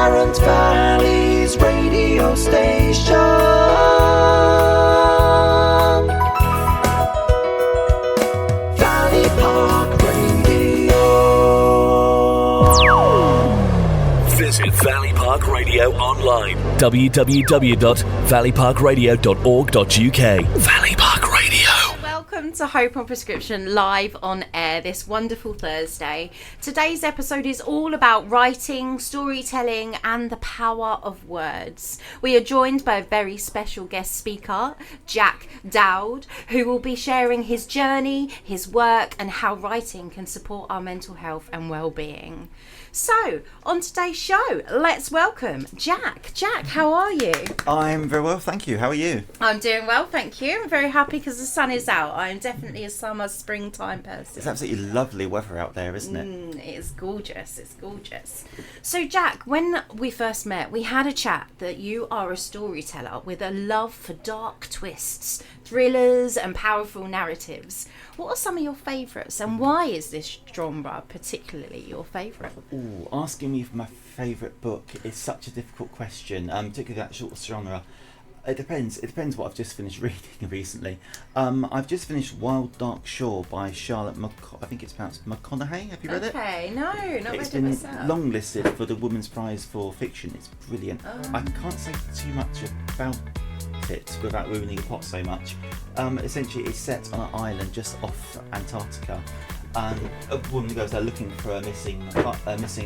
Tarrant Valley's radio station. Valley Park Radio. Visit Valley Park Radio online. www.valleyparkradio.org.uk. Valley Park Radio. Welcome to Hope on Prescription live on air this wonderful Thursday. Today's episode is all about writing, storytelling and the power of words. We are joined by a very special guest speaker, Jack Dowd, who will be sharing his journey, his work and how writing can support our mental health and well-being. So, on today's show, let's welcome Jack. Jack, how are you? I'm very well, thank you. How are you? I'm doing well, thank you. I'm very happy because the sun is out. I'm definitely a summer, springtime person. It's absolutely lovely weather out there, isn't it? It is gorgeous, it's gorgeous. So Jack, when we first met, we had a chat that you are a storyteller with a love for dark twists, thrillers and powerful narratives. What are some of your favourites and why is this genre particularly your favourite? Ooh, asking me for my favourite book is such a difficult question, particularly that short genre. It depends what I've just finished reading recently. I've just finished Wild Dark Shore by Charlotte I think it's pronounced McConaughey. Have you read it? Okay, no, not read it myself. It's been longlisted for the Women's Prize for Fiction. It's brilliant. I can't say too much about it without ruining the plot so much. Essentially it's set on an island just off Antarctica. A woman goes there looking for a missing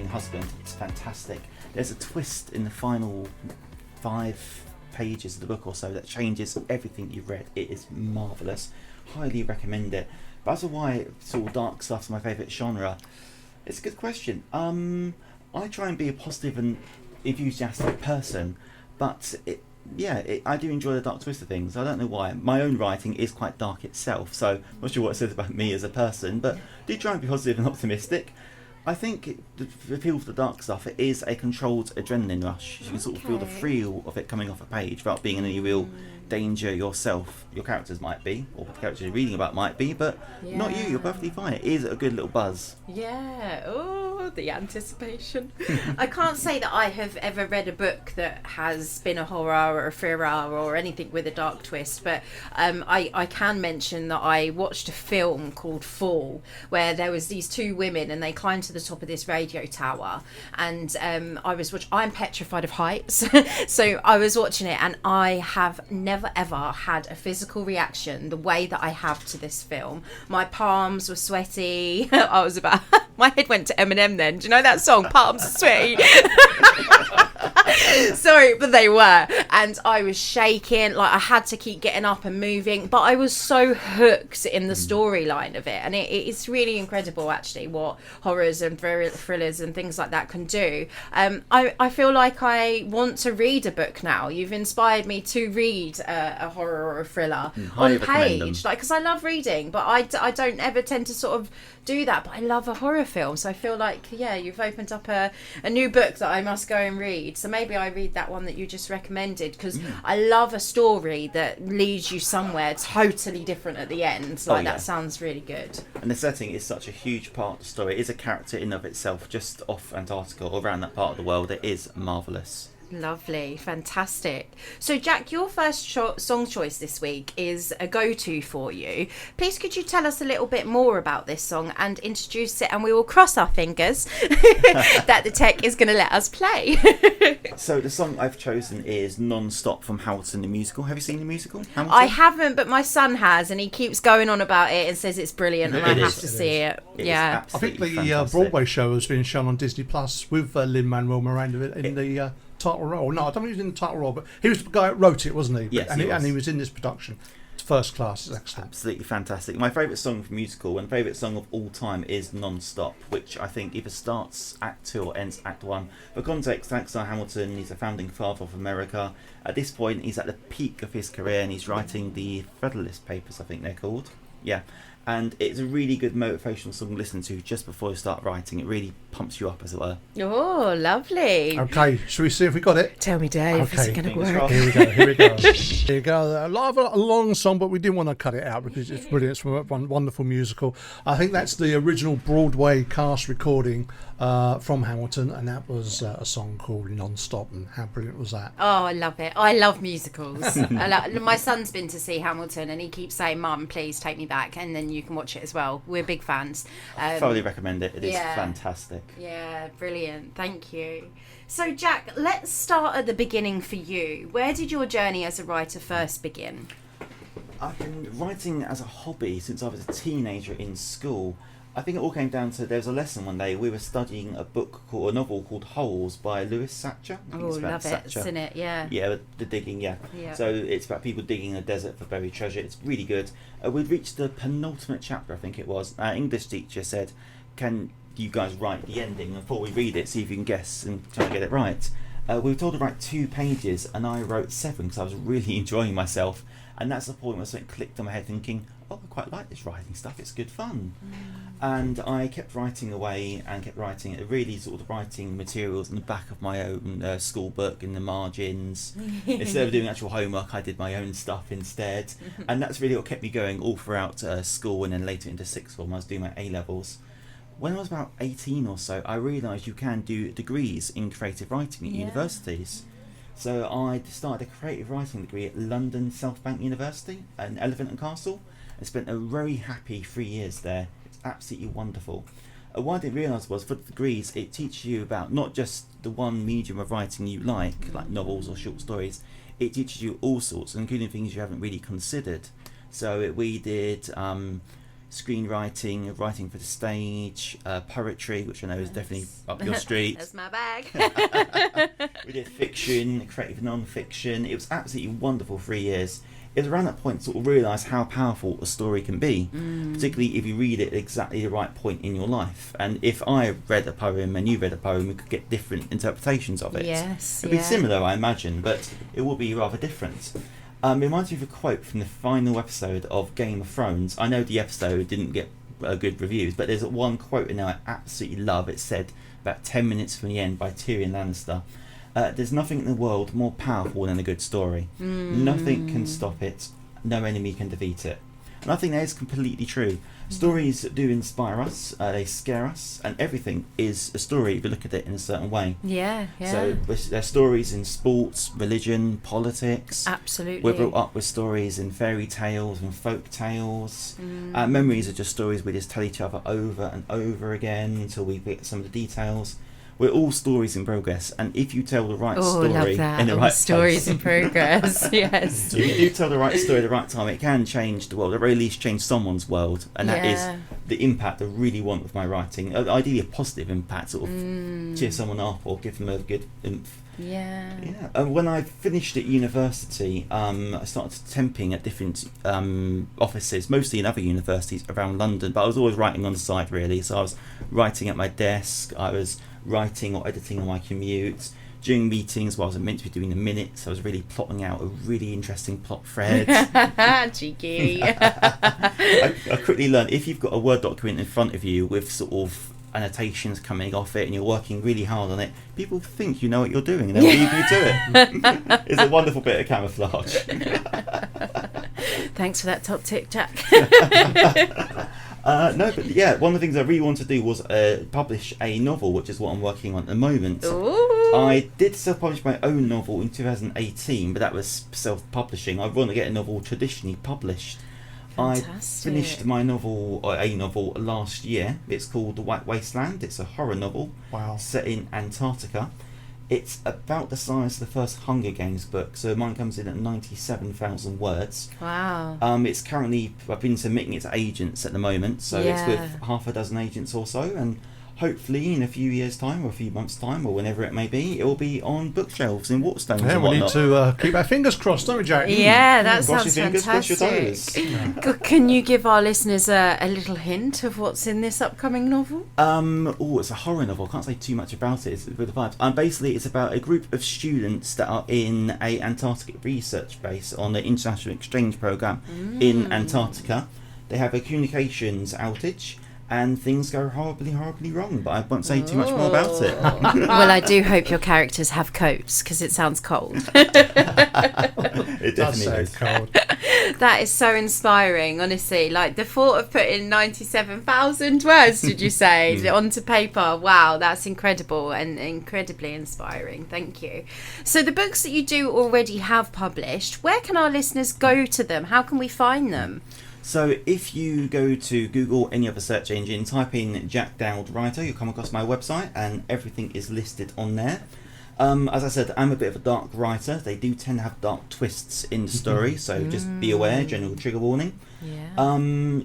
husband. It's fantastic. There's a twist in the final 5 pages of the book or so that changes everything you've read. It is marvellous. Highly recommend it. But as to why sort of dark stuff's my favourite genre, it's a good question. I try and be a positive and enthusiastic person, but I do enjoy the dark twist of things. I don't know why. My own writing is quite dark itself, so I'm not sure what it says about me as a person, but do try and be positive and optimistic. I think the appeal for the dark stuff, it is a controlled adrenaline rush. You can sort of feel the thrill of it coming off a page without being in any real danger yourself. Your characters might be, or the characters you're reading about might be, but not you. You're perfectly fine. It is a good little buzz. Yeah. Oh, the anticipation. I can't say that I have ever read a book that has been a horror or a thriller or anything with a dark twist, but I can mention that I watched a film called Fall, where there was these 2 women and they climbed to the top of this radio tower, and I'm petrified of heights, so I was watching it and I have never ever had a physical reaction the way that I have to this film. My palms were sweaty. My head went to Eminem then. Do you know that song, Palms Are Sweaty? Sorry, but they were. And I was shaking, like I had to keep getting up and moving, but I was so hooked in the storyline of it. And it's really incredible actually what horrors and thrillers and things like that can do. I feel like I want to read a book now. You've inspired me to read a horror or a thriller on page, like, because I love reading, but I don't ever tend to sort of do that, but I love a horror film, so I feel like you've opened up a new book that I must go and read. So maybe I read that one that you just recommended, because I love a story that leads you somewhere totally different at the end. That sounds really good. And the setting is such a huge part of the story. It is a character in of itself, just off Antarctica or around that part of the world. It is marvellous. Lovely, fantastic. So Jack, your first song choice this week is a go-to for you. Please could you tell us a little bit more about this song and introduce it, and we will cross our fingers that the tech is going to let us play. So the song I've chosen is Non-Stop from Hamilton the Musical. Have you seen the musical, Hamilton? I haven't, but my son has, and he keeps going on about it and says it's brilliant, and I have to see it. Yeah, I think the Broadway show has been shown on Disney Plus with Lin-Manuel Miranda in the title role. No, I don't know if he was in the title role, but he was the guy that wrote it, wasn't he? Yes, and he was in this production. It's first class. It's excellent. Absolutely fantastic. My favourite song from musical and favourite song of all time is Non-Stop, which I think either starts Act 2 or ends Act 1. For context, Alexander Hamilton, he's a founding father of America. At this point, he's at the peak of his career and he's writing the Federalist Papers, I think they're called. Yeah. And it's a really good motivational song to listen to just before you start writing. It really pumps you up, as it were. Oh, lovely. Okay, shall we see if we got it? Tell me, Dave, is it going to work? Here we go. Here we go. A long song, but we didn't want to cut it out because it's brilliant. It's a wonderful musical. I think that's the original Broadway cast recording from Hamilton, and that was a song called Non-Stop, and how brilliant was that? Oh, I love it. I love musicals. My son's been to see Hamilton and he keeps saying, Mum, please take me back, and then you can watch it as well. We're big fans. Thoroughly recommend it. It is yeah. fantastic. Yeah, brilliant. Thank you. So, Jack, let's start at the beginning for you. Where did your journey as a writer first begin? I've been writing as a hobby since I was a teenager in school. I think it all came down to, there was a lesson one day, we were studying a novel called Holes by Lewis Satcher. I think Oh, it's about love it. Satcher. It's in it, yeah. Yeah, the digging, yeah. So it's about people digging in a desert for buried treasure. It's really good. We'd reached the penultimate chapter, I think it was. Our English teacher said, can you guys write the ending? And before we read it, see if you can guess and try to get it right. We were told to write 2 pages, and I wrote 7 because I was really enjoying myself. And that's the point where something clicked on my head thinking, oh, I quite like this writing stuff, it's good fun. And I kept writing away and kept writing, really sort of writing materials in the back of my own school book, in the margins. Instead of doing actual homework, I did my own stuff instead. And that's really what kept me going all throughout school, and then later into sixth form. I was doing my A-levels. When I was about 18 or so, I realised you can do degrees in creative writing at universities. So I started a creative writing degree at London South Bank University in Elephant and Castle, and spent a very happy 3 years there. It's absolutely wonderful. What I didn't realise was, for the degrees, it teaches you about not just the one medium of writing you like novels or short stories. It teaches you all sorts, including things you haven't really considered. So we did screenwriting, writing for the stage, poetry, which I know is definitely up your street. That's my bag. We did fiction, creative non-fiction. It was absolutely wonderful 3 years. It was around that point to sort of realise how powerful a story can be, particularly if you read it at exactly the right point in your life. And if I read a poem and you read a poem, we could get different interpretations of it. Yes, It'd be similar, I imagine, but it will be rather different. It reminds me of a quote from the final episode of Game of Thrones. I know the episode didn't get good reviews, but there's one quote in there I absolutely love. It said, about 10 minutes from the end, by Tyrion Lannister, there's nothing in the world more powerful than a good story. Nothing can stop it. No enemy can defeat it. And I think that is completely true. Stories do inspire us, they scare us, and everything is a story if you look at it in a certain way. Yeah. So there's stories in sports, religion, politics. Absolutely. We're brought up with stories in fairy tales and folk tales. Our memories are just stories we just tell each other over and over again until we get some of the details. We're all stories in progress, and if you tell the right story love that. in the right stories place, in progress. Yes. if you do tell the right story at the right time, it can change the world, at the very least change someone's world, and that is the impact I really want with my writing. Ideally a positive impact, sort of cheer someone up or give them a good oomph. Yeah. When I finished at university, I started temping at different offices, mostly in other universities around London, but I was always writing on the side really. So I was writing at my desk, I was writing or editing on my commute. During meetings while I was meant to be doing the minutes, I was really plotting out a really interesting plot thread. Cheeky. I quickly learned, if you've got a Word document in front of you with sort of annotations coming off it and you're working really hard on it, people think you know what you're doing and they'll leave you to it. It's a wonderful bit of camouflage. Thanks for that top tip, Jack. No, but yeah, one of the things I really wanted to do was publish a novel, which is what I'm working on at the moment. Ooh. I did self-publish my own novel in 2018, but that was self-publishing. I want to get a novel traditionally published. Fantastic. I finished my novel, or a novel, last year. It's called The White Wasteland. It's a horror novel set in Antarctica. It's about the size of the first Hunger Games book, so mine comes in at 97,000 words. Wow. It's currently, I've been submitting it to agents at the moment, so it's with half a dozen agents or so, and hopefully in a few years' time or a few months' time or whenever it may be, it will be on bookshelves in Waterstones and we whatnot. need to keep our fingers crossed, don't we, Jack? Yeah, that Cross your sounds fingers, cross your fantastic. toes. Can you give our listeners a little hint of what's in this upcoming novel? It's a horror novel. I can't say too much about it. It's with the vibes. Basically, it's about a group of students that are in a Antarctic research base on the International Exchange Programme in Antarctica. They have a communications outage, and things go horribly, horribly wrong. But I won't say too much more about it. Well, I do hope your characters have coats because it sounds cold. It definitely is. Cold. That is so inspiring, honestly. Like the thought of putting 97,000 words, did you say, onto paper? Wow, that's incredible and incredibly inspiring. Thank you. So the books that you do already have published, where can our listeners go to them? How can we find them? So if you go to Google, any other search engine, type in Jack Dowd writer, you'll come across my website and everything is listed on there. As I said, I'm a bit of a dark writer. They do tend to have dark twists in the story, so just be aware, general trigger warning. Yeah.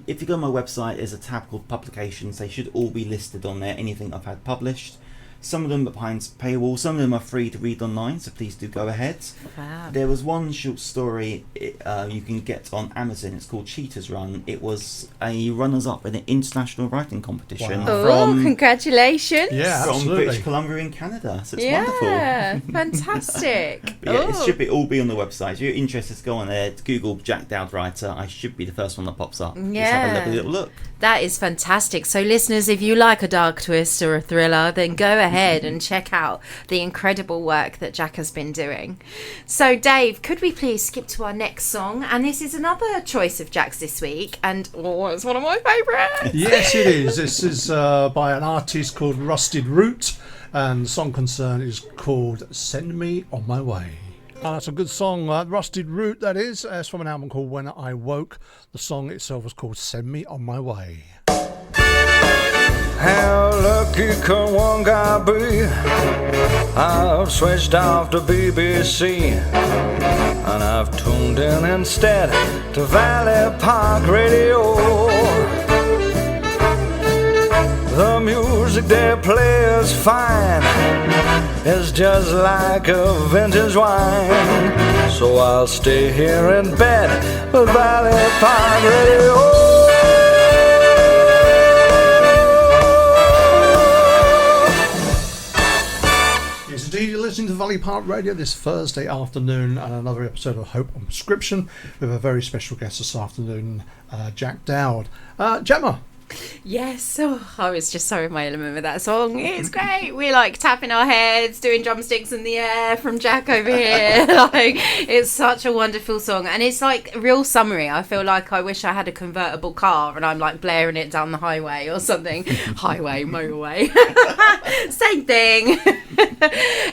If you go on my website, there's a tab called Publications. They should all be listed on there, anything I've had published. Some of them are behind paywall, some of them are free to read online, so please do go ahead. Wow. There was one short story you can get on Amazon, it's called Cheetah's Run. It was a runners-up in an international writing competition Wow. Oh, congratulations. Yeah, from absolutely. British Columbia in Canada, so it's Yeah, wonderful. fantastic. But yeah, Oh. it should be all be on the website. If you're interested, to go on there, Google Jack Dowd writer. I should be the first one that pops up. Just have a little look. That is fantastic. So, listeners, if you like a dark twist or a thriller, then go ahead and check out the incredible work that Jack has been doing. So, Dave, could we please skip to our next song? And this is another choice of Jack's this week, and it's one of my favourites. Yes, it is. This is by an artist called Rusted Root, and the song concerned is called Send Me On My Way. That's a good song, Rusted Root, that is. It's from an album called When I Woke. The song itself was called Send Me On My Way. How lucky can one guy be? I've switched off the BBC and I've tuned in instead to Valley Park Radio. The music they play is fine, it's just like a vintage wine. So I'll stay here in bed with Valley Park Radio. Yes, indeed, you're listening to Valley Park Radio this Thursday afternoon and another episode of Hope on Prescription with a very special guest this afternoon, Jack Dowd. Gemma. Yes, I was just so in my element with that song. It's great. We're like tapping our heads, doing drumsticks in the air from Jack over here. Like, it's such a wonderful song, and it's like real summery. I feel like I wish I had a convertible car and I'm like blaring it down the highway or something. Highway, motorway, same thing.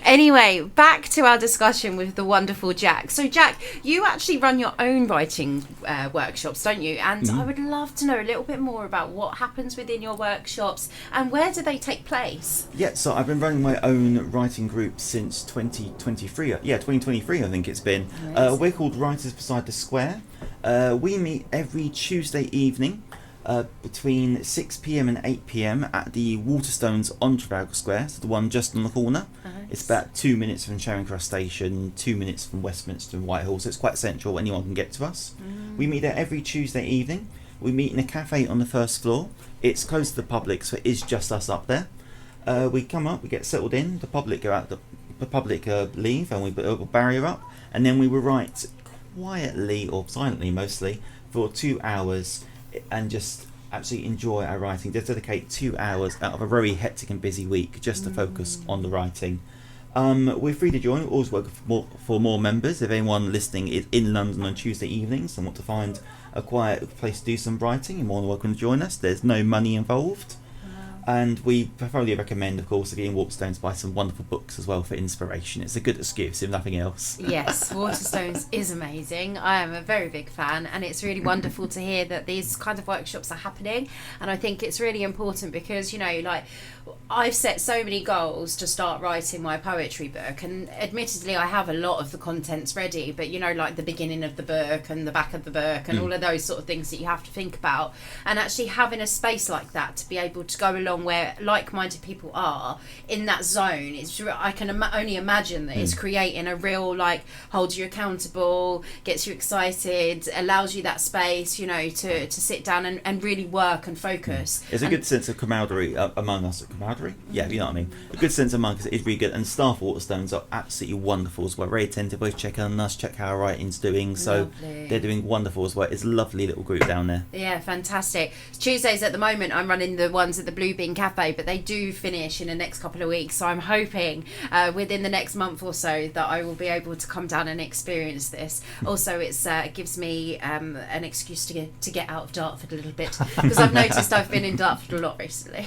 Anyway, back to our discussion with the wonderful Jack. So, Jack, you actually run your own writing workshops, don't you? And I would love to know a little bit more about what happens within your workshops and where do they take place? Yeah, so I've been running my own writing group since 2023. 2023 I think it's been. Nice. We're called Writers Beside the Square. We meet every Tuesday evening between 6 p.m. and 8 p.m. at the Waterstones on Trafalgar Square, so the one just on the corner. Nice. It's about 2 minutes from Charing Cross Station, 2 minutes from Westminster and Whitehall, so it's quite central, anyone can get to us. We meet there every Tuesday evening. We meet in a cafe on the first floor. It's closed to the public, so it is just us up there. We come up, we get settled in, the public go out, the public leave, and we put a barrier up, and then we will write quietly or silently mostly for 2 hours and just absolutely enjoy our writing. Just dedicate 2 hours out of a very hectic and busy week just to focus on the writing. We're free to join. We always work for more members. If anyone listening is in London on Tuesday evenings and want to find a quiet place to do some writing, you're more than welcome to join us. There's no money involved. And we thoroughly recommend, of course, if you're in Waterstones, buy some wonderful books as well for inspiration. It's a good excuse, if nothing else. Yes, Waterstones is amazing. I am a very big fan, and it's really wonderful to hear that these kind of workshops are happening. And I think it's really important because, you know, like, I've set so many goals to start writing my poetry book, and admittedly I have a lot of the contents ready, but you know, like the beginning of the book and the back of the book and all of those sort of things that you have to think about, and actually having a space like that to be able to go along on where like-minded people are in that zone, I can only imagine that it's creating a real, like, holds you accountable, gets you excited, allows you that space, you know, to sit down and really work and focus. There's a good sense of camaraderie among us. Camaraderie? Yeah, you know what I mean. A good sense among us is really good. And staff at Waterstones are absolutely wonderful as well. Very attentive, always check on us, check how our writing's doing. So Lovely. they're doing wonderful as well. It's a lovely little group down there. Yeah, fantastic. Tuesdays at the moment, I'm running the ones at the Blue Bean Cafe, but they do finish in the next couple of weeks. So I'm hoping within the next month or so that I will be able to come down and experience this. Also, it gives me an excuse to get out of Dartford a little bit, because I've noticed I've been in Dartford a lot recently,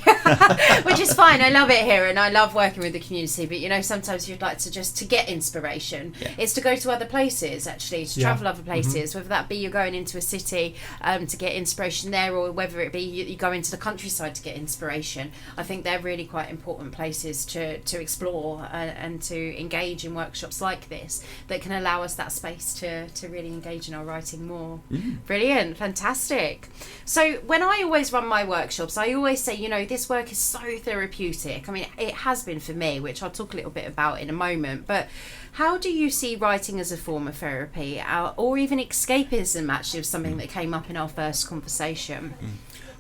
which is fine. I love it here and I love working with the community, but you know, sometimes you'd like to get inspiration. It's to go to other places, actually, to travel other places, whether that be you're going into a city to get inspiration there, or whether it be you go into the countryside to get inspiration. I think they're really quite important places to explore and to engage in workshops like this that can allow us that space to really engage in our writing more. Brilliant, fantastic. So when I always run my workshops, I always say, you know, this work is so therapeutic. I mean, it has been for me, which I'll talk a little bit about in a moment, but how do you see writing as a form of therapy, or even escapism, actually, of something that came up in our first conversation?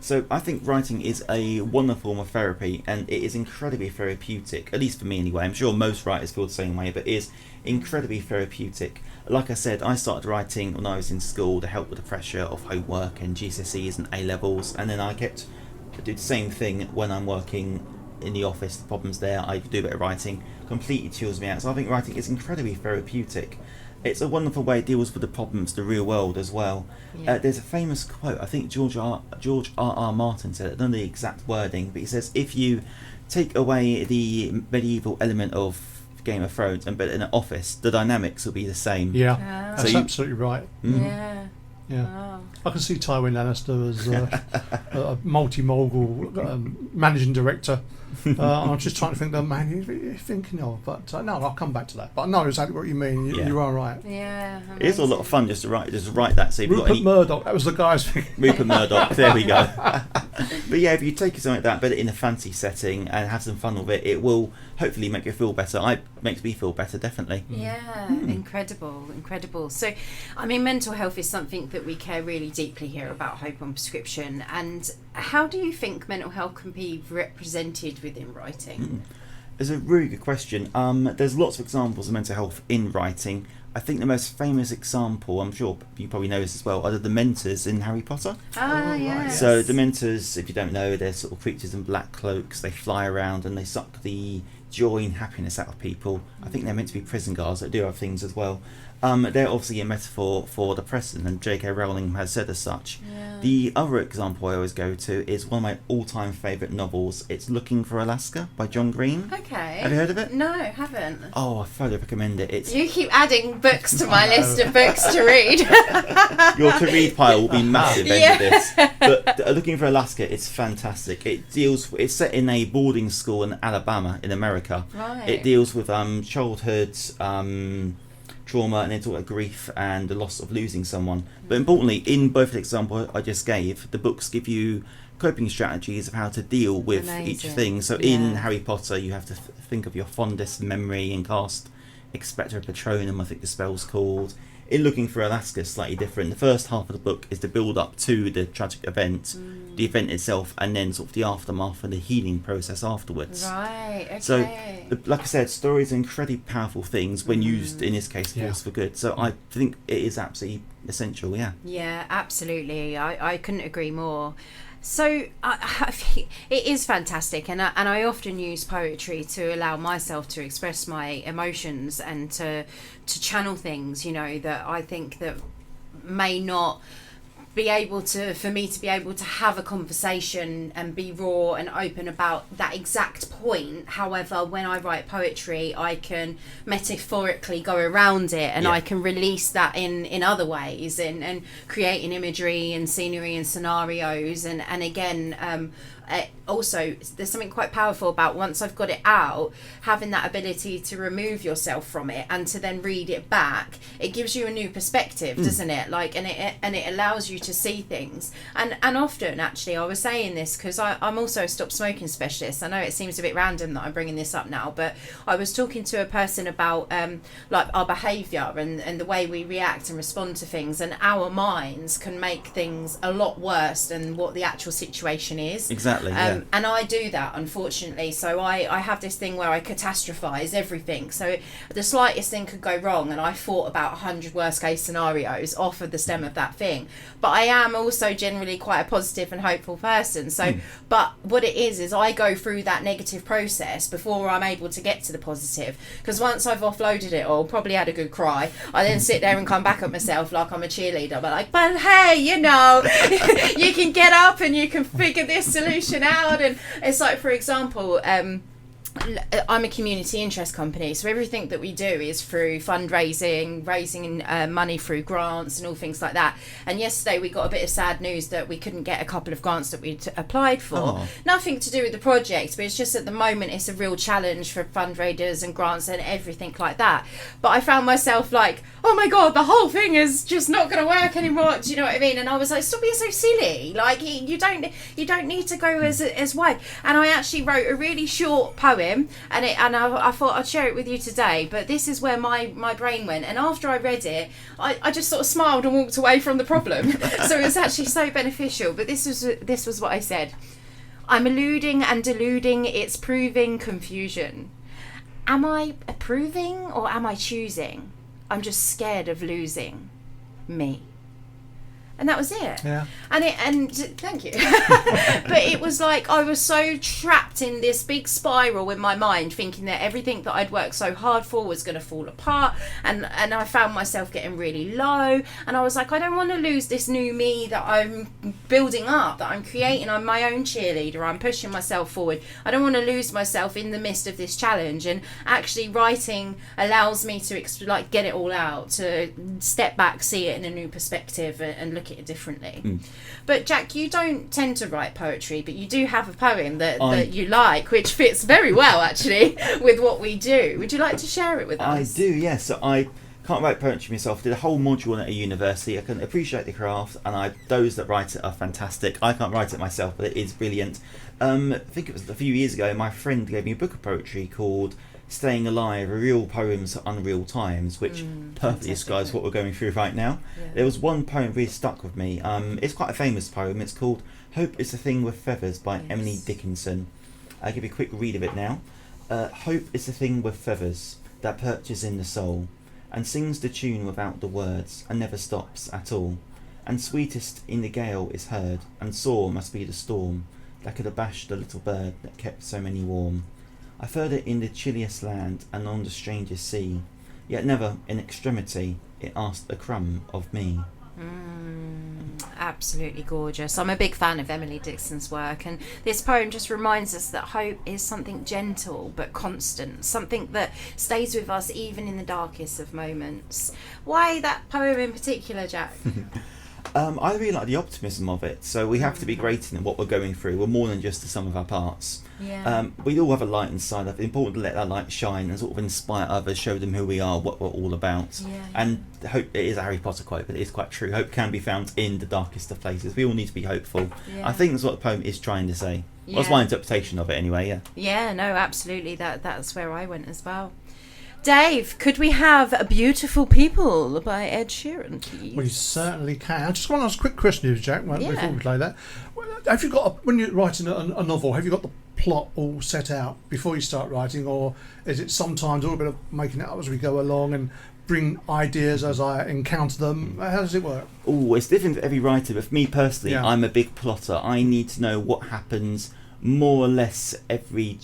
So I think writing is a wonderful form of therapy, and it is incredibly therapeutic, at least for me anyway. I'm sure most writers feel the same way, but it is incredibly therapeutic. Like I said, I started writing when I was in school to help with the pressure of homework and GCSEs and A-levels, and then I do the same thing when I'm working in the office. The problems there, I do a bit of writing, completely chills me out. So I think writing is incredibly therapeutic. It's a wonderful way it deals with the problems, the real world as well. There's a famous quote, I think George R.R. Martin said it, I don't know the exact wording, but he says, if you take away the medieval element of Game of Thrones and put it in an office, the dynamics will be the same. Yeah, that's absolutely right. Yeah. Wow. I can see Tywin Lannister as a multi-mogul managing director. I'm just trying to think the man you're thinking of, but no, I'll come back to that. But I know exactly what you mean. You are right. Yeah, it is a lot of fun just to write that. So Rupert Murdoch, that was the guy's thing. Rupert Murdoch, there we go. But yeah, if you take something like that, put it in a fancy setting and have some fun with it, it will hopefully make you feel better. It makes me feel better, definitely. Yeah, incredible. So, I mean, mental health is something that we care really deeply here about Hope on Prescription. And how do you think mental health can be represented within writing? It's a really good question. There's lots of examples of mental health in writing. I think the most famous example, I'm sure you probably know this as well, are the Dementors in Harry Potter. Yes. So Dementors, if you don't know, they're sort of creatures in black cloaks. They fly around and they suck the joy and happiness out of people. I think they're meant to be prison guards that do other things as well. They're obviously a metaphor for depression, and J.K. Rowling has said as such. The other example I always go to is one of my all-time favourite novels. It's Looking for Alaska by John Green. Okay. Have you heard of it? No, haven't. Oh, I thoroughly recommend it. You keep adding books to my list of books to read. Your to-read pile will be massive end of this. But Looking for Alaska, it's fantastic. It's set in a boarding school in Alabama in America. Right. It deals with childhood trauma, and it's all about grief and the loss of losing someone. But importantly, in both the examples I just gave, the books give you coping strategies of how to deal with each thing. So in Harry Potter, you have to think of your fondest memory and cast Expecto Patronum, I think the spell's called. In Looking for Alaska, slightly different. The first half of the book is the build up to the tragic event, the event itself, and then sort of the aftermath and the healing process afterwards. Right, okay. So, like I said, stories are incredibly powerful things when used, in this case, force for good. So I think it is absolutely essential, Yeah, absolutely. I couldn't agree more. So I think it is fantastic, and I often use poetry to allow myself to express my emotions and to channel things, you know, that I think that may not be able to, for me to be able to have a conversation and be raw and open about that exact point. However, when I write poetry, I can metaphorically go around it, and I can release that in other ways, and creating imagery and scenery and scenarios, and again, also there's something quite powerful about, once I've got it out, having that ability to remove yourself from it and to then read it back. It gives you a new perspective, doesn't it? Like, and it allows you to see things. And often, actually, I was saying this because I'm also a stop smoking specialist. I know it seems a bit random that I'm bringing this up now, but I was talking to a person about like our behaviour and the way we react and respond to things, and our minds can make things a lot worse than what the actual situation is. Exactly. Yeah. And I do that, unfortunately. So I have this thing where I catastrophize everything. So the slightest thing could go wrong, and I thought about 100 worst case scenarios off of the stem of that thing. But I am also generally quite a positive and hopeful person. So, but what it is I go through that negative process before I'm able to get to the positive. Because once I've offloaded it all, probably had a good cry, I then sit there and come back at myself like I'm a cheerleader. But like, but hey, you know, you can get up and you can figure this solution out. And it's like, for example, I'm a community interest company, so everything that we do is through fundraising, raising money through grants and all things like that. And yesterday we got a bit of sad news that we couldn't get a couple of grants that we'd applied for. Oh. Nothing to do with the project, but it's just at the moment it's a real challenge for fundraisers and grants and everything like that. But I found myself like, oh my god, the whole thing is just not going to work anymore. Do you know what I mean? And I was like, stop being so silly. Like you don't need to go as wide. And I actually wrote a really short poem. And I thought I'd share it with you today, but this is where my brain went, and after I read it I just sort of smiled and walked away from the problem. So it was actually so beneficial. But this was what I said. I'm alluding and deluding, it's proving confusion. Am I approving or am I choosing? I'm just scared of losing me. And that was it. Yeah. And thank you. But it was like I was so trapped in this big spiral in my mind, thinking that everything that I'd worked so hard for was going to fall apart. And I found myself getting really low. And I was like, I don't want to lose this new me that I'm building up, that I'm creating. I'm my own cheerleader. I'm pushing myself forward. I don't want to lose myself in the midst of this challenge. And actually writing allows me to get it all out, to step back, see it in a new perspective and look at it differently. But Jack, you don't tend to write poetry, but you do have a poem that you like, which fits very well actually with what we do. Would you like to share it with us? I do, yes. So I can't write poetry myself. Did a whole module on it at university. I can appreciate the craft, and those that write it are fantastic. I can't write it myself, but it is brilliant. I think it was a few years ago, my friend gave me a book of poetry called Staying Alive, Real Poems at Unreal Times, which perfectly describes what we're going through right now. Yeah. There was one poem really stuck with me. It's quite a famous poem. It's called Hope is a Thing with Feathers by Emily Dickinson. I'll give you a quick read of it now. Hope is a thing with feathers that perches in the soul, and sings the tune without the words, and never stops at all. And sweetest in the gale is heard, and sore must be the storm that could abash the little bird that kept so many warm. I've heard it in the chilliest land and on the strangest sea, yet never in extremity it asked a crumb of me. Absolutely gorgeous. I'm a big fan of Emily Dickinson's work, and this poem just reminds us that hope is something gentle but constant, something that stays with us even in the darkest of moments. Why that poem in particular, Jack? I really like the optimism of it. So we have to be great in what we're going through. We're more than just the sum of our parts. Yeah. We all have a light inside. It's important to let that light shine and sort of inspire others, show them who we are, what we're all about. Yeah. And hope, it is a Harry Potter quote, but it is quite true. Hope can be found in the darkest of places. We all need to be hopeful. Yeah. I think that's what the poem is trying to say. Yeah. Well, that's my interpretation of it anyway, yeah. Yeah, no, absolutely. That's where I went as well. Dave, could we have A Beautiful People by Ed Sheeran, please? We certainly can. I just want to ask a quick question, Jack, before Yeah. we play that. Have you got, when you're writing a novel, have you got the plot all set out before you start writing, or is it sometimes a little bit of making it up as we go along and bring ideas as I encounter them? How does it work? Oh, it's different for every writer, but for me personally, Yeah. I'm a big plotter. I need to know what happens more or less every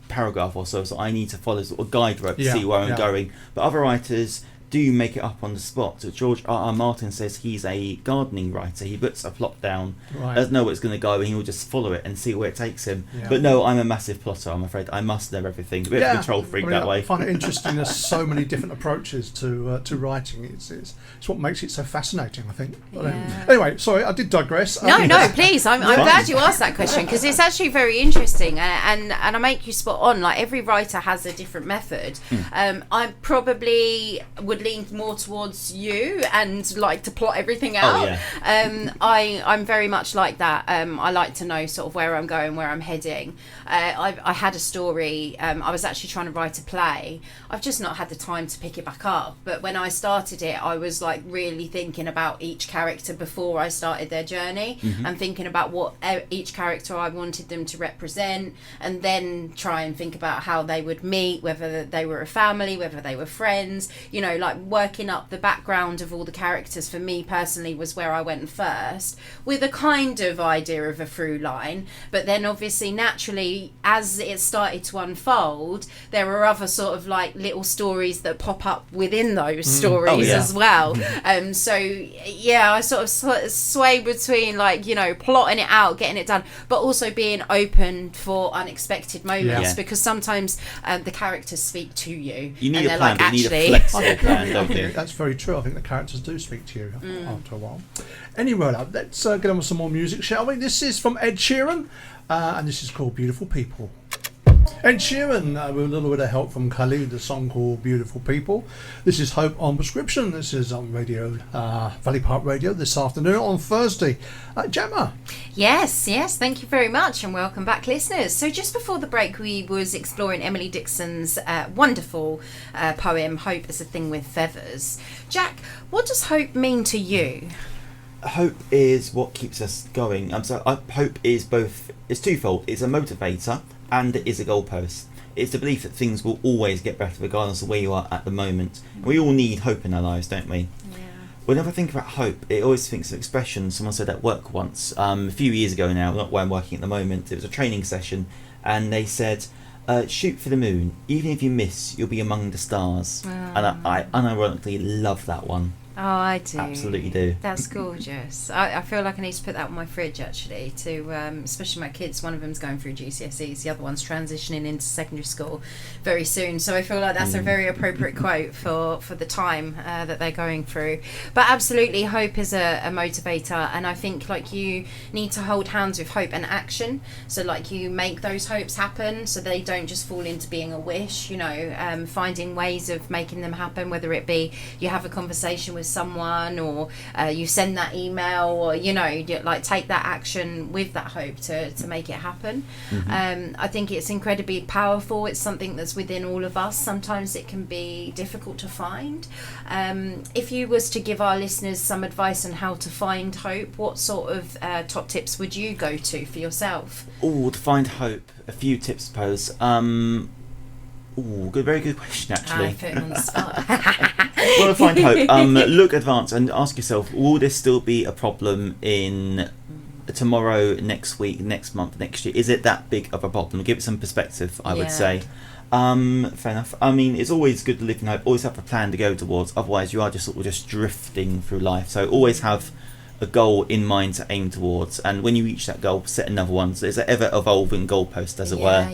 paragraph or so I need to follow sort of guide rope to see where I'm going. But other writers do make it up on the spot. So George R.R. Martin says he's a gardening writer. He puts a plot down, doesn't know where it's going to go, and he'll just follow it and see where it takes him. Yeah. But no, I'm a massive plotter, I'm afraid. I must know everything. A bit of a control freak that way. I find it interesting. There's so many different approaches to writing. It's what makes it so fascinating, I think. Yeah. Anyway, sorry, I did digress. No, please. I'm glad you asked that question, because it's actually very interesting, and I make you spot on. Like, every writer has a different method. I probably would would lean more towards you and like to plot everything out. yeah. I'm very much like that. I like to know sort of where I'm going, where I'm heading. I had a story. I was actually trying to write a play. I've just not had the time to pick it back up. But when I started it, I was like really thinking about each character before I started their journey, and thinking about what each character I wanted them to represent, and then try and think about how they would meet, whether they were a family, whether they were friends, you know, like working up the background of all the characters for me personally was where I went first, with a kind of idea of a through line. But then obviously naturally, as it started to unfold, there were other sort of like little stories that pop up within those stories as well. So yeah, I sort of sway between like, you know, plotting it out, getting it done, but also being open for unexpected moments, because sometimes the characters speak to you. You need and a they're plan, like, but you need actually, a flexible plan, don't you? That's very true. I think the characters do speak to you after a while. Anyway, let's get on with some more music, shall we? This is from Ed Sheeran, and this is called Beautiful People. Ed Sheeran, with a little bit of help from Khalid, the song called Beautiful People. This is Hope on Prescription. This is on radio, Valley Park Radio, this afternoon on Thursday. Gemma. Yes, thank you very much, and welcome back, listeners. So just before the break, we was exploring Emily Dixon's wonderful poem, Hope is a Thing with Feathers. Jack, what does hope mean to you? Hope is what keeps us going. Hope is both, it's twofold. It's a motivator and it is a goalpost. It's the belief that things will always get better regardless of where you are at the moment. We all need hope in our lives, don't we? Yeah. Whenever I think about hope, it always thinks of expression. Someone said at work once, a few years ago now, not where I'm working at the moment, it was a training session, and they said, shoot for the moon. Even if you miss, you'll be among the stars. And I unironically love that one. Oh, I do. Absolutely do. That's gorgeous. I feel like I need to put that on my fridge, actually, to especially my kids. One of them's going through GCSEs, the other one's transitioning into secondary school very soon. So I feel like that's a very appropriate quote for the time that they're going through. But absolutely, hope is a motivator, and I think like you need to hold hands with hope and action. So like you make those hopes happen, so they don't just fall into being a wish. You know, finding ways of making them happen, whether it be you have a conversation with someone, or you send that email, or you know, you, like take that action with that hope to make it happen. I think it's incredibly powerful. It's something that's within all of us. Sometimes it can be difficult to find. If you was to give our listeners some advice on how to find hope, what sort of top tips would you go to for yourself? To find hope, a few tips, suppose. Very good question, actually. I put him on the spot. Well, to find hope, look advanced and ask yourself, will this still be a problem in tomorrow, next week, next month, next year? Is it that big of a problem? Give it some perspective, I would say. Fair enough. I mean, it's always good to live in hope, always have a plan to go towards, otherwise you are just sort of just drifting through life. So always have a goal in mind to aim towards, and when you reach that goal, set another one. So it's an ever evolving goalpost, as it were.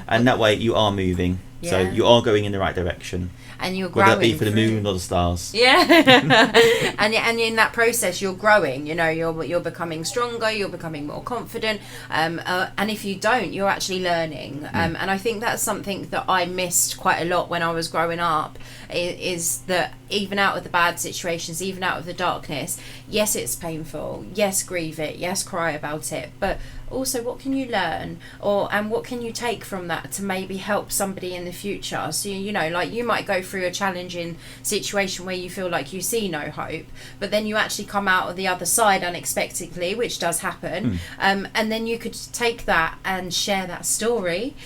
And that way you are moving. So you are going in the right direction. And you're growing. Whether that be for the moon or the stars. and in that process you're growing. You know, you're becoming stronger. You're becoming more confident. And if you don't, you're actually learning. And I think that's something that I missed quite a lot when I was growing up. Is that even out of the bad situations, even out of the darkness, yes, it's painful. Yes, grieve it. Yes, cry about it. But also, what can you learn, and what can you take from that to maybe help somebody in the future? So you know, like you might go through a challenging situation where you feel like you see no hope, but then you actually come out of the other side unexpectedly, which does happen, and then you could take that and share that story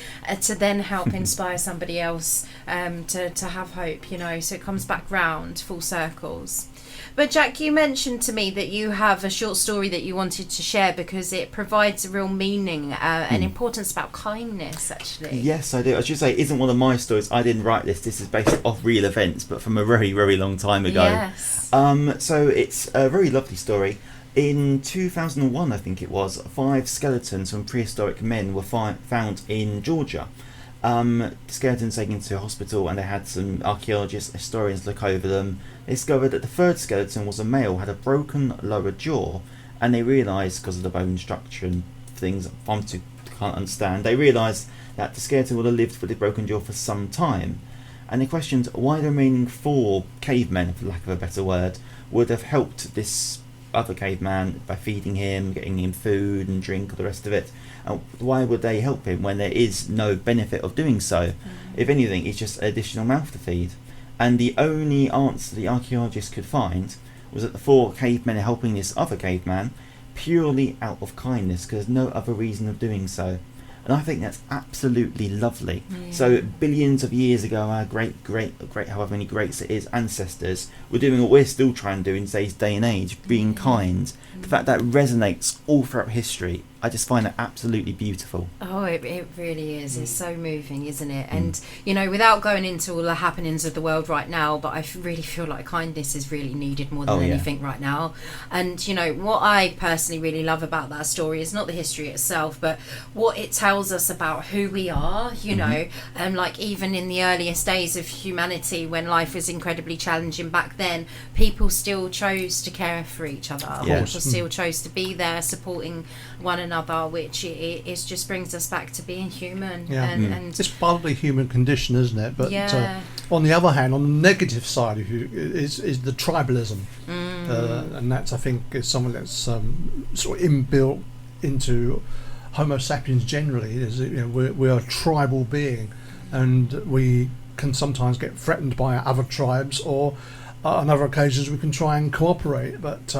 to then help inspire somebody else to have hope. You know, so it comes back round full circles. But Jack, you mentioned to me that you have a short story that you wanted to share because it provides a real meaning and importance about kindness, actually. Yes, I do. I should say, it isn't one of my stories. I didn't write this. This is based off real events, but from a very, very long time ago. Yes. So it's a very lovely story. In 2001, I think it was, 5 skeletons from prehistoric men were found in Georgia. Skeletons taken to a hospital, and they had some archaeologists, historians look over them. They discovered that the 3rd skeleton was a male, had a broken lower jaw, and they realised, because of the bone structure and things can't understand, they realised that the skeleton would have lived with a broken jaw for some time. and they questioned why the remaining 4 cavemen, for lack of a better word, would have helped this other caveman by feeding him, getting him food and drink, all the rest of it. And why would they help him when there is no benefit of doing so? If anything, it's just additional mouth to feed. And the only answer the archaeologists could find was that the 4 cavemen are helping this other caveman purely out of kindness, because there's no other reason of doing so. And I think that's absolutely lovely. So billions of years ago, our great, however many greats it is, ancestors were doing what we're still trying to do in today's day and age, being kind. The fact that resonates all throughout history, I just find it absolutely beautiful. Oh, it really is. It's so moving, isn't it? And, you know, without going into all the happenings of the world right now, but I really feel like kindness is really needed more than anything right now. And, you know, what I personally really love about that story is not the history itself, but what it tells us about who we are, you know, and like even in the earliest days of humanity when life was incredibly challenging back then, people still chose to care for each other. People still chose to be there supporting one another, which it just brings us back to being human. And it's partly human condition, isn't it? But on the other hand, on the negative side of you is the tribalism, and that's, I think, is something that's sort of inbuilt into Homo sapiens generally. Is, you know, we're a tribal being, and we can sometimes get threatened by other tribes, or on other occasions we can try and cooperate. But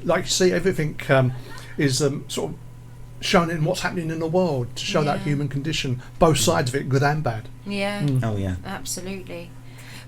like you see, everything is sort of shown in what's happening in the world to show that human condition, both sides of it, good and bad. Oh yeah, absolutely.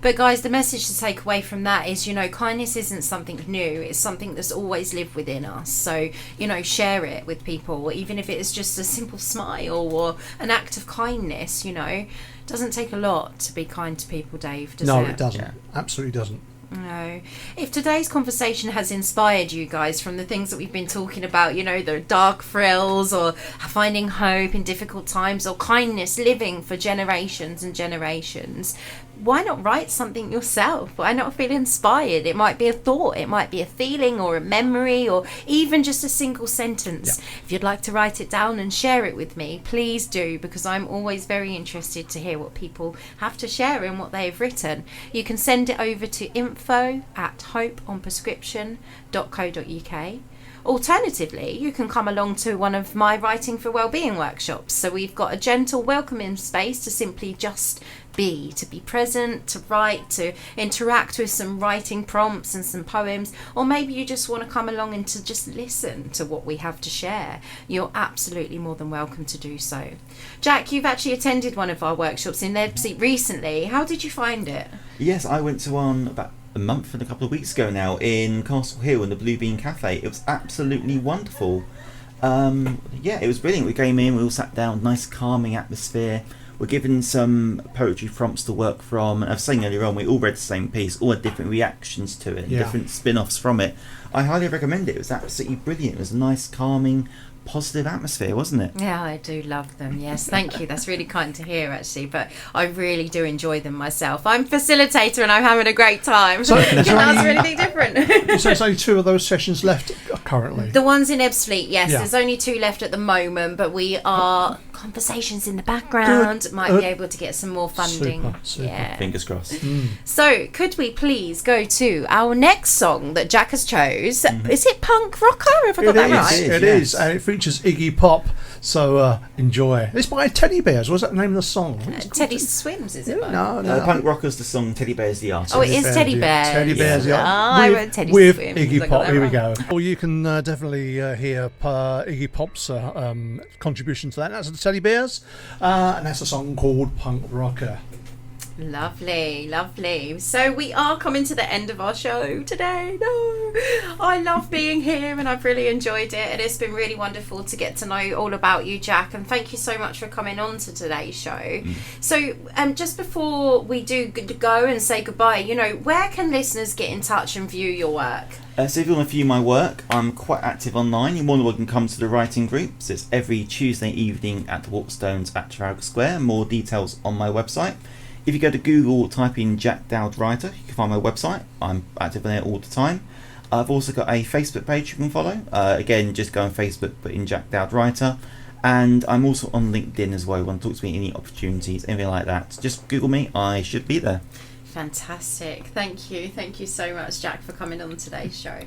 But guys, the message to take away from that is, you know, kindness isn't something new. It's something that's always lived within us. So, you know, share it with people, even if it is just a simple smile or an act of kindness. You know, it doesn't take a lot to be kind to people, Dave, does it? No, it doesn't. Absolutely doesn't. No. If today's conversation has inspired you guys from the things that we've been talking about, you know, the dark thrills or finding hope in difficult times or kindness living for generations and generations, why not write something yourself? Why not feel inspired? It might be a thought, it might be a feeling or a memory or even just a single sentence. If you'd like to write it down and share it with me, please do, because I'm always very interested to hear what people have to share in what they've written. You can send it over to info@hopeonprescription.co.uk. Alternatively, you can come along to one of my Writing for Wellbeing workshops. So we've got a gentle welcoming space to simply just be, to be present, to write, to interact with some writing prompts and some poems, or maybe you just want to come along and to just listen to what we have to share. You're absolutely more than welcome to do so. Jack, you've actually attended one of our workshops in Leipzig recently. How did you find it? Yes, I went to one about a month and a couple of weeks ago now in Castle Hill in the Blue Bean Cafe. It was absolutely wonderful. It was brilliant. We came in, we all sat down, nice calming atmosphere. We're given some poetry prompts to work from, and I was saying earlier on, we all read the same piece, all had different reactions to it, different spin-offs from it. I highly recommend it. It was absolutely brilliant. It was a nice, calming, positive atmosphere, wasn't it? Yeah, I do love them. Yes, thank you. That's really kind to hear, actually. But I really do enjoy them myself. I'm facilitator and I'm having a great time. So, Can't ask for anything different. So there's only 2 of those sessions left currently. The ones in Ebbsfleet, yes. Yeah. There's only 2 left at the moment, but we are conversations in the background. Good. Might be able to get some more funding. Super. Yeah. Fingers crossed. So, could we please go to our next song that Jack has chose? Is it punk rocker? Have I got that right? It is, and it features Iggy Pop. So enjoy. It's by Teddy Bears. What's that the name of the song? Teddy Swims, is it? No. Punk Rockers, the song, Teddy Bears, the artist. Oh, it is Teddy Bears. Teddy Bears, I wrote Teddy with Swims. Iggy I got Pop. that Here we wrong. go. Well, you can definitely hear Iggy Pop's contribution to that. That's the Teddy Bears, and that's a song called Punk Rocker. Lovely, lovely. So we are coming to the end of our show today. No, I love being here and I've really enjoyed it, and it's been really wonderful to get to know all about you, Jack, and thank you so much for coming on to today's show. So just before we do go and say goodbye, you know, where can listeners get in touch and view your work? So if you want to view my work, I'm quite active online. You're more than welcome to come to the writing group. So it's every Tuesday evening at the Waterstones at Trafalgar Square. More details on my website. If you go to Google, type in Jack Dowd Writer, you can find my website. I'm active on there all the time. I've also got a Facebook page you can follow. Again, just go on Facebook, put in Jack Dowd Writer. And I'm also on LinkedIn as well. You want to talk to me, any opportunities, anything like that, just Google me. I should be there. Fantastic. Thank you so much, Jack, for coming on today's show.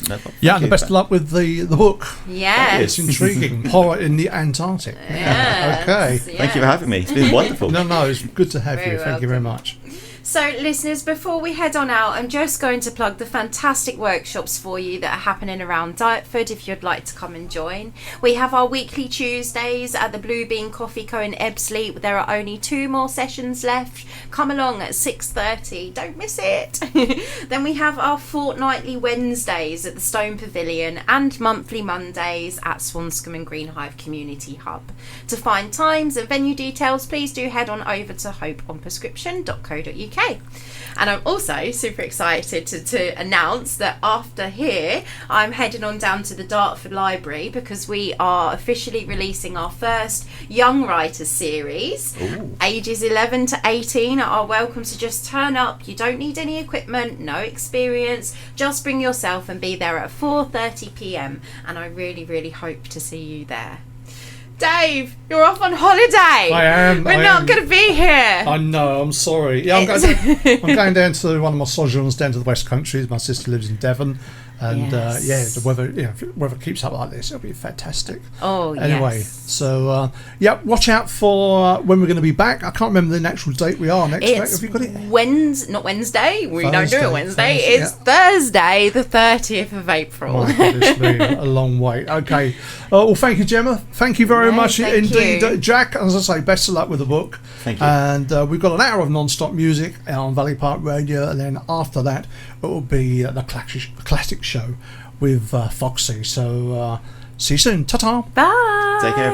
No problem. Yeah, Thank and the you. best of luck with the book. Yes. It's intriguing. Horror in the Antarctic. Yes, Okay. Thank you for having me. It's been wonderful. No, it's good to have Very you. Thank you very welcome. much. So, listeners, before we head on out, I'm just going to plug the fantastic workshops for you that are happening around Dartford if you'd like to come and join. We have our weekly Tuesdays at the Blue Bean Coffee Co in Ebbsfleet. There are only 2 more sessions left. Come along at 6:30. Don't miss it. Then we have our fortnightly Wednesdays at the Stone Pavilion and monthly Mondays at Swanscombe and Greenhive Community Hub. To find times and venue details, please do head on over to hopeonprescription.co.uk. And I'm also super excited to announce that after here, I'm heading on down to the Dartford Library because we are officially releasing our first Young Writers series. Ooh. Ages 11 to 18 are welcome to just turn up. You don't need any equipment, no experience. Just bring yourself and be there at 4:30 p.m. And I really, really hope to see you there. Dave, you're off on holiday. I am. We're not going to be here. I know, I'm sorry. Yeah, I'm going down to one of my sojourns down to the West Country. My sister lives in Devon. And Yes. the weather, if the weather keeps up like this, it'll be fantastic. Oh, Anyway, yes. so watch out for when we're going to be back. I can't remember the actual date we are next week. It's Have you got it? not Wednesday. We don't do Thursday, it Wednesday. Thursday, It's Thursday, the 30th of April. My goodness me, a long wait. Okay. Well, thank you, Gemma. Thank you very No, much thank indeed, you. Jack. As I say, best of luck with the book. Thank you. And we've got an hour of non-stop music on Valley Park Radio, and then after that, it will be the classic show with Foxy. So see you soon. Ta-ta. Bye. Take care, everyone.